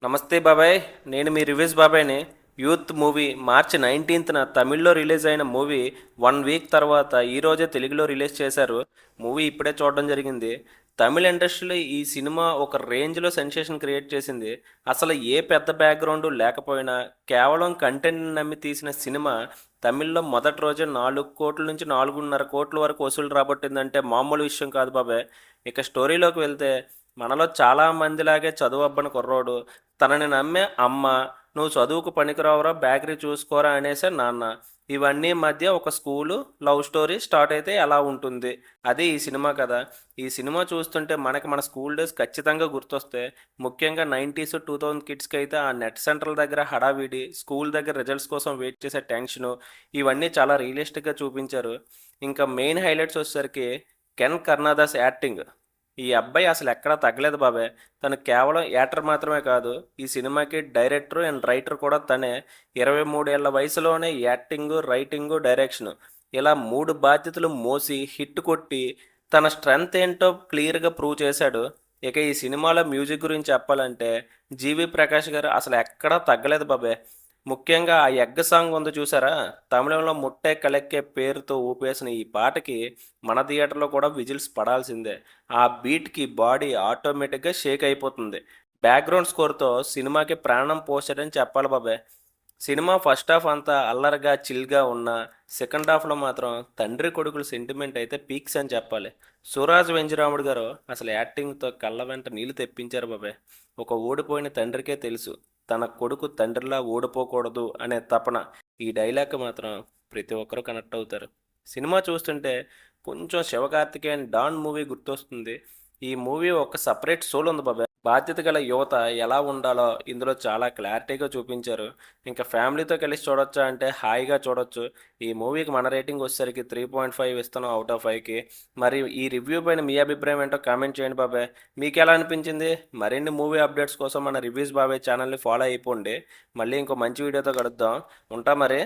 నమస్తే బాబాయ్. నేను మీ రివ్యూస్ బాబాయ్ని. యూత్ మూవీ మార్చి 19న తమిళ్లో రిలీజ్ అయిన మూవీ 1 వీక్ తర్వాత ఈరోజే తెలుగులో రిలీజ్ చేశారు. మూవీ ఇప్పుడే చూడడం జరిగింది. తమిళ ఇండస్ట్రీలో ఈ సినిమా ఒక రేంజ్లో సెన్సేషన్ క్రియేట్ చేసింది. అసలు ఏ పెద్ద బ్యాక్గ్రౌండ్ లేకపోయినా కేవలం కంటెంట్ నమ్మి తీసిన సినిమా తమిళ్లో మొదటి రోజే 4 కోట్ల నుంచి 4.5 కోట్ల వరకు వసూలు రాబట్టిందంటే మామూలు విషయం కాదు బాబాయ్. ఇక స్టోరీలోకి వెళ్తే మనలో చాలా మందిలాగే చదువు అబ్బని కుర్రోడు, తనని నమ్మే అమ్మ, నువ్వు చదువుకు పనికిరావురా బేకరీ చూసుకోరా అనేసే నాన్న. ఇవన్నీ మధ్య ఒక స్కూలు లవ్ స్టోరీ స్టార్ట్ అయితే ఎలా ఉంటుంది, అది ఈ సినిమా కదా. ఈ సినిమా చూస్తుంటే మనకి మన స్కూల్ డేస్ ఖచ్చితంగా గుర్తొస్తాయి. ముఖ్యంగా 90s 2000 కిడ్స్కి అయితే ఆ నెట్ సెంటర్ల దగ్గర హడావిడి, స్కూల్ దగ్గర రిజల్ట్స్ కోసం వెయిట్ చేసే టెన్షను, ఇవన్నీ చాలా రియలిస్టిక్గా చూపించారు. ఇంకా మెయిన్ హైలైట్స్ వచ్చేసరికి కెన్ కర్నాదాస్ యాక్టింగ్. ఈ అబ్బాయి అసలు ఎక్కడా తగ్గలేదు బాబాయ్. తను కేవలం యాక్టర్ మాత్రమే కాదు, ఈ సినిమాకి డైరెక్టర్ అండ్ రైటర్ కూడా తనే. 23 ఏళ్ల వయసులోనే యాక్టింగ్, రైటింగ్, డైరెక్షన్ ఇలా 3 బాధ్యతలు మోసి హిట్ కొట్టి తన స్ట్రెంగ్త్ ఏంటో క్లియర్గా ప్రూవ్ చేశాడు. ఇక ఈ సినిమాలో మ్యూజిక్ గురించి చెప్పాలంటే జీవి ప్రకాష్ గారు అసలు ఎక్కడా తగ్గలేదు బాబాయ్. ముఖ్యంగా ఆ ఎగ్గ సాంగ్ ఉంది చూసారా, తమిళంలో ముట్టే కలెక్కే పేరుతో ఊపేసిన ఈ పాటకి మన థియేటర్లో కూడా విజిల్స్ పడాల్సిందే. ఆ బీట్కి బాడీ ఆటోమేటిక్గా షేక్ అయిపోతుంది. బ్యాక్గ్రౌండ్ స్కోర్తో సినిమాకి ప్రాణం పోసాడని చెప్పాలి బాబాయ్. సినిమా ఫస్ట్ హాఫ్ అంతా అల్లరిగా చిల్గా ఉన్న, సెకండ్ హాఫ్లో మాత్రం తండ్రి కొడుకుల సెంటిమెంట్ అయితే పీక్స్ అని చెప్పాలి. సురాజ్ వెంజరాముడు గారు అసలు యాక్టింగ్తో కళ్ళ వెంట నీళ్లు తెప్పించారు బాబాయ్. ఒక ఓడిపోయిన తండ్రికే తెలుసు తన కొడుకు తండ్రిలా ఓడిపోకూడదు అనే తపన. ఈ డైలాగ్ మాత్రం ప్రతి ఒక్కరూ కనెక్ట్ అవుతారు. సినిమా చూస్తుంటే కొంచెం శివకార్తికేయన్ డాన్ మూవీ గుర్తొస్తుంది. ఈ మూవీ ఒక సపరేట్ సోల్ ఉంది బాబాయ్. బాధ్యత గల యువత ఎలా ఉండాలో ఇందులో చాలా క్లారిటీగా చూపించారు. ఇంకా ఫ్యామిలీతో కలిసి చూడొచ్చా అంటే హాయిగా చూడొచ్చు. ఈ మూవీకి మన రేటింగ్ వచ్చేసరికి 3.5 ఇస్తున్నాం అవుట్ ఆఫ్ 5కి. మరి ఈ రివ్యూ పైన మీ అభిప్రాయం ఏంటో కామెంట్ చేయండి బాబాయ్. మీకు ఎలా అనిపించింది? మరిన్ని మూవీ అప్డేట్స్ కోసం మన రివ్యూస్ బాబాయ్ ఛానల్ని ఫాలో అయిపోండి. మళ్ళీ ఇంకో మంచి వీడియోతో కలుద్దాం. ఉంటా మరి.